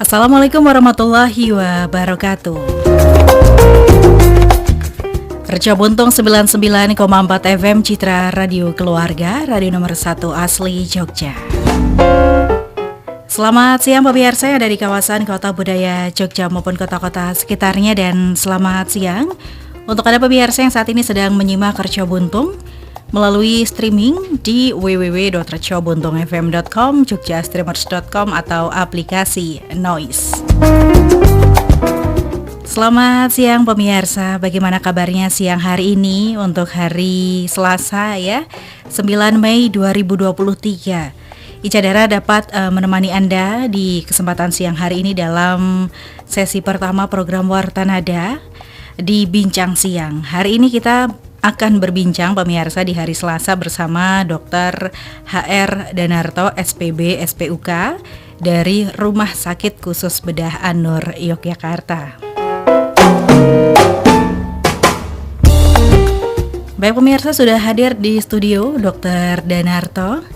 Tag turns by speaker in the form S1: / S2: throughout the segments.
S1: Assalamualaikum warahmatullahi wabarakatuh. Reca Buntung 99,4 FM Citra Radio Keluarga, radio nomor 1 asli Jogja. Selamat siang pemirsa yang ada di kawasan Kota Budaya Jogja maupun kota-kota sekitarnya, dan selamat siang untuk Anda pemirsa yang saat ini sedang menyimak Reca Buntung melalui streaming di www.recabuntungfm.com, jogjastreamers.com atau aplikasi Noise. Selamat siang pemirsa, bagaimana kabarnya siang hari ini untuk hari Selasa ya, 9 Mei 2023. Ica Dara dapat menemani Anda di kesempatan siang hari ini dalam sesi pertama program Warta Nada di Bincang Siang. Hari ini kita akan berbincang pemirsa di hari Selasa bersama Dr. HR Danarto SPB SPUK dari Rumah Sakit Khusus Bedah An-Nur Yogyakarta. Baik pemirsa, sudah hadir di studio Dr. Danarto.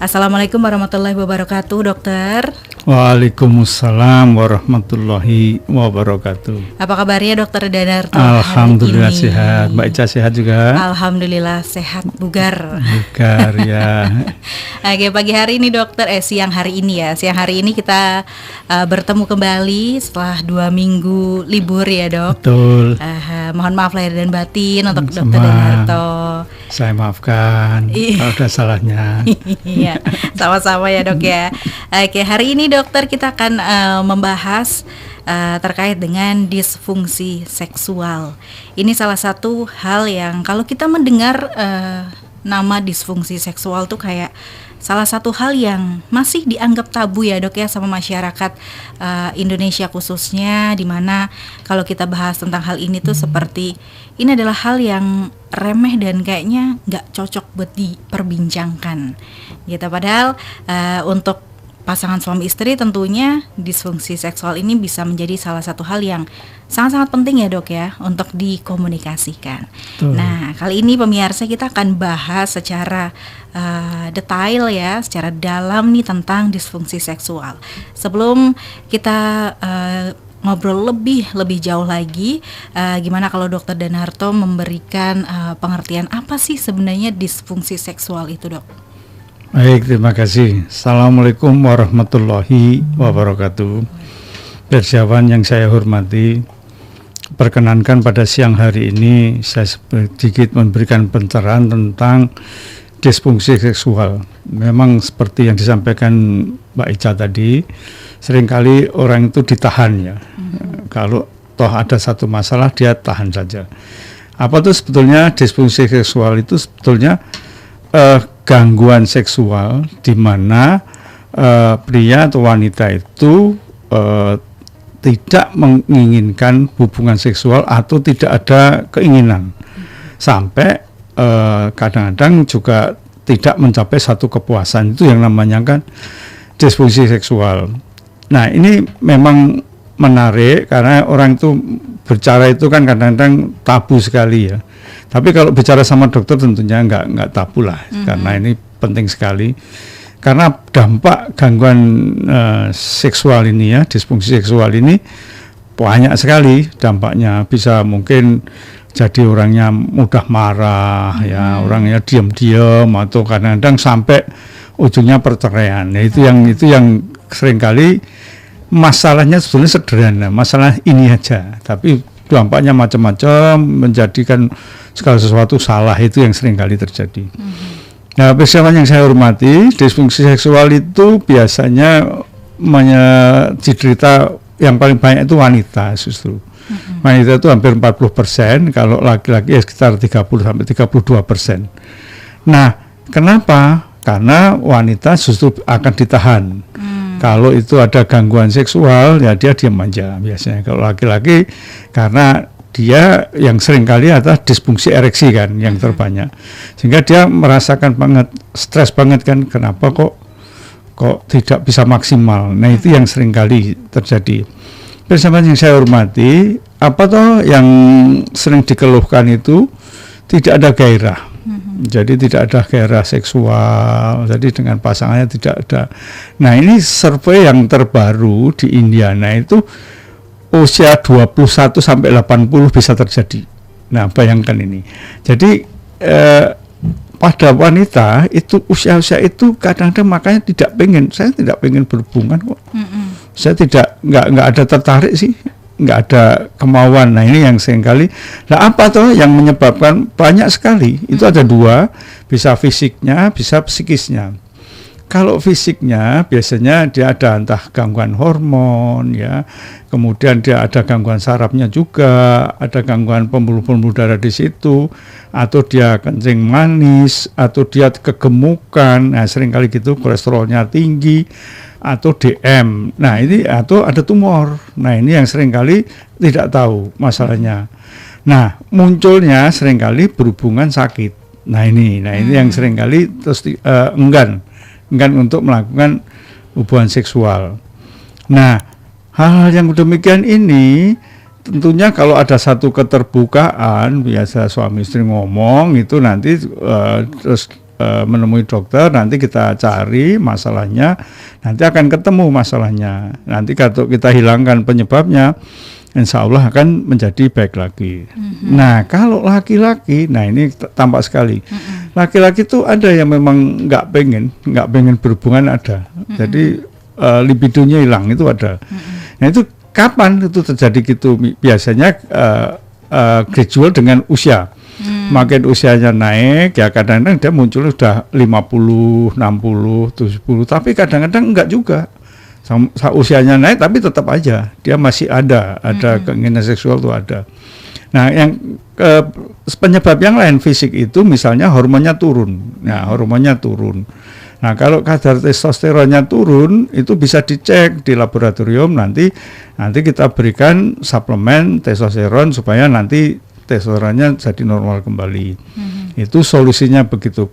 S1: Assalamualaikum warahmatullahi wabarakatuh, dokter.
S2: Waalaikumsalam warahmatullahi wabarakatuh.
S1: Apa kabarnya Dokter Danarto?
S2: Alhamdulillah sehat. Mbak Ica sehat juga?
S1: Alhamdulillah sehat, bugar.
S2: Bugar ya.
S1: Oke, pagi hari ini dokter, siang hari ini ya. Siang hari ini kita bertemu kembali setelah 2 minggu libur ya dok. Betul. Mohon maaf lahir dan batin untuk Dokter Danarto.
S2: Saya maafkan kalau ada salahnya.
S1: Iya, sama-sama ya dok ya. Oke, hari ini dokter kita akan membahas terkait dengan disfungsi seksual. Ini salah satu hal yang kalau kita mendengar nama disfungsi seksual tuh kayak salah satu hal yang masih dianggap tabu ya dok ya sama masyarakat Indonesia khususnya, dimana kalau kita bahas tentang hal ini tuh seperti ini adalah hal yang remeh dan kayaknya nggak cocok buat diperbincangkan gitu. Padahal untuk pasangan suami istri tentunya disfungsi seksual ini bisa menjadi salah satu hal yang sangat-sangat penting ya dok ya untuk dikomunikasikan. Nah kali ini pemirsa kita akan bahas secara detail ya, secara dalam nih tentang disfungsi seksual. Sebelum kita ngobrol lebih jauh lagi, gimana kalau Dokter Danarto memberikan pengertian apa sih sebenarnya disfungsi seksual itu dok?
S2: Baik, terima kasih. Assalamualaikum warahmatullahi wabarakatuh. Persiapan yang saya hormati, perkenankan pada siang hari ini saya sedikit memberikan pencerahan tentang disfungsi seksual. Memang seperti yang disampaikan Mbak Ica tadi, seringkali orang itu ditahan ya. Kalau toh ada satu masalah dia tahan saja. Apa tuh sebetulnya disfungsi seksual? Itu sebetulnya gangguan seksual di mana pria atau wanita itu tidak menginginkan hubungan seksual atau tidak ada keinginan, sampai kadang-kadang juga tidak mencapai satu kepuasan. Itu yang namanya kan disfungsi seksual. Nah ini memang menarik karena orang itu bicara itu kan kadang-kadang tabu sekali ya. Tapi kalau bicara sama dokter tentunya nggak tabu lah, karena ini penting sekali. Karena dampak gangguan seksual ini ya, disfungsi seksual ini banyak sekali dampaknya. Bisa mungkin jadi orangnya mudah marah ya, orangnya diam-diam atau kadang-kadang sampai ujungnya perceraian. Nah, itu yang seringkali masalahnya sebetulnya sederhana, masalah ini aja, tapi dampaknya macam-macam, menjadikan segala sesuatu salah. Itu yang seringkali terjadi. Nah, persiapan yang saya hormati, disfungsi seksual itu biasanya diderita yang paling banyak itu wanita justru. Wanita itu hampir 40%, kalau laki-laki ya sekitar 30-32%. Nah, kenapa? Karena wanita justru akan ditahan. Kalau itu ada gangguan seksual, ya dia diam aja biasanya. Kalau laki-laki, karena dia yang sering kali adalah disfungsi ereksi kan, yang terbanyak. Sehingga dia merasakan banget, stres banget kan, kenapa kok tidak bisa maksimal. Nah itu yang sering kali terjadi. Bersama yang saya hormati, apa toh yang sering dikeluhkan itu tidak ada gairah. Jadi tidak ada gairah seksual. Jadi dengan pasangannya tidak ada. Nah, ini survei yang terbaru di Indiana itu usia 21 sampai 80 bisa terjadi. Nah, bayangkan ini. Jadi pada wanita itu usia-usia itu kadang-kadang makanya saya tidak pengen berhubungan kok. Saya nggak ada tertarik sih, nggak ada kemauan. Nah, ini yang seringkali. Nah, apa tuh yang menyebabkan? Banyak sekali. Itu ada dua, bisa fisiknya, bisa psikisnya. Kalau fisiknya biasanya dia ada entah gangguan hormon ya, kemudian dia ada gangguan sarafnya juga, ada gangguan pembuluh-pembuluh darah di situ, atau dia kencing manis, atau dia kegemukan, nah seringkali gitu kolesterolnya tinggi, atau DM. Nah ini atau ada tumor. Nah ini yang seringkali tidak tahu masalahnya. Nah munculnya seringkali berhubungan sakit. Nah ini yang seringkali terus enggan untuk melakukan hubungan seksual. Nah, hal-hal yang demikian ini tentunya kalau ada satu keterbukaan, biasa suami istri ngomong itu nanti terus menemui dokter, nanti kita cari masalahnya, nanti akan ketemu masalahnya. Nanti kalau kita hilangkan penyebabnya, insya Allah akan menjadi baik lagi. Nah, kalau laki-laki, nah ini tampak sekali. Laki-laki itu ada yang memang nggak pengen berhubungan ada. Jadi libidonya hilang itu ada. Nah itu kapan itu terjadi gitu? Biasanya gradual dengan usia. Makin usianya naik, ya kadang-kadang dia muncul sudah 50, 60, 70. Tapi kadang-kadang enggak juga. Usianya naik tapi tetap aja dia masih ada keinginan seksual itu ada. Nah, yang penyebab yang lain fisik itu misalnya hormonnya turun. Nah, hormonnya turun. Nah, kalau kadar testosteronnya turun itu bisa dicek di laboratorium, nanti kita berikan suplemen testosteron supaya nanti testosteronnya jadi normal kembali. Itu solusinya begitu.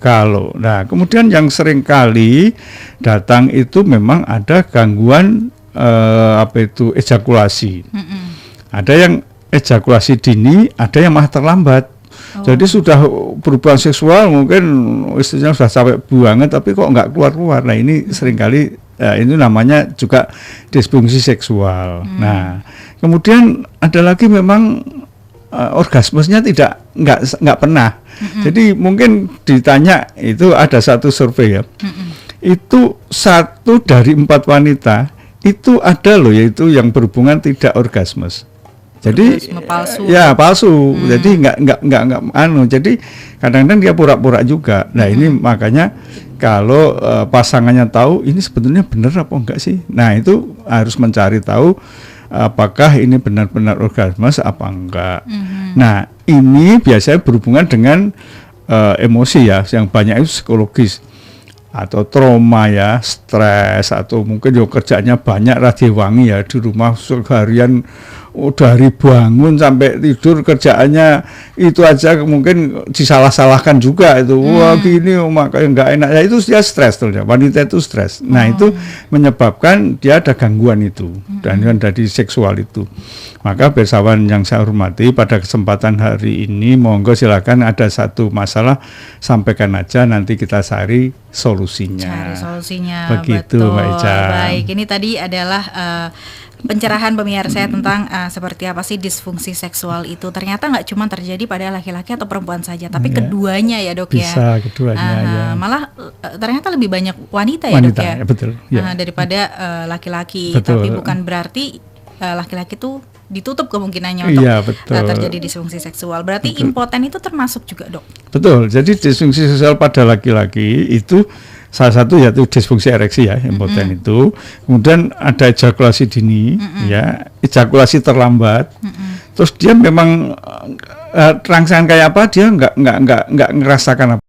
S2: Nah, kemudian yang sering kali datang itu memang ada gangguan ejakulasi. Ada yang ejakulasi dini, ada yang malah terlambat. Jadi sudah berhubungan seksual mungkin istrinya sudah sampai buangan tapi kok nggak keluar-keluar. Nah ini seringkali ini namanya juga disfungsi seksual. Nah kemudian ada lagi memang orgasmenya nggak pernah. Jadi mungkin ditanya itu ada satu survei ya. Itu 1 dari 4 wanita itu ada loh yaitu yang berhubungan tidak orgasmes. Jadi palsu. Ya palsu. Jadi nggak jadi kadang-kadang dia pura-pura juga. Nah ini makanya kalau pasangannya tahu ini sebetulnya benar apa enggak sih. Nah itu harus mencari tahu apakah ini benar-benar orgasme apa enggak. Nah ini biasanya berhubungan dengan emosi ya, yang banyak itu psikologis atau trauma ya, stres atau mungkin kerjanya banyak wangi ya di rumah seharian dari bangun sampai tidur kerjaannya itu aja mungkin disalah-salahkan juga itu. Wah gini makanya nggak enak ya, itu dia stres tuh ya. Wanita itu stres. Nah itu menyebabkan dia ada gangguan itu dan dari seksual itu. Maka bersama yang saya hormati pada kesempatan hari ini monggo silakan ada satu masalah sampaikan aja nanti kita cari solusinya. Begitu
S1: betul.
S2: Mbak Ica.
S1: Baik, ini tadi adalah pencerahan pemirsa tentang seperti apa sih disfungsi seksual itu. Ternyata nggak cuma terjadi pada laki-laki atau perempuan saja, tapi keduanya ya dok ya.
S2: Bisa keduanya ya.
S1: Malah ternyata lebih banyak wanita ya dok ya.
S2: Betul. Ya.
S1: Daripada laki-laki.
S2: Betul.
S1: Tapi bukan berarti laki-laki itu ditutup kemungkinannya untuk terjadi disfungsi seksual. Berarti impoten itu termasuk juga dok? Betul.
S2: Jadi disfungsi seksual pada laki-laki itu salah satu yaitu disfungsi ereksi ya, impoten itu. Kemudian ada ejakulasi dini, ya, ejakulasi terlambat. Terus dia memang rangsangan kayak apa dia nggak ngerasakan apa.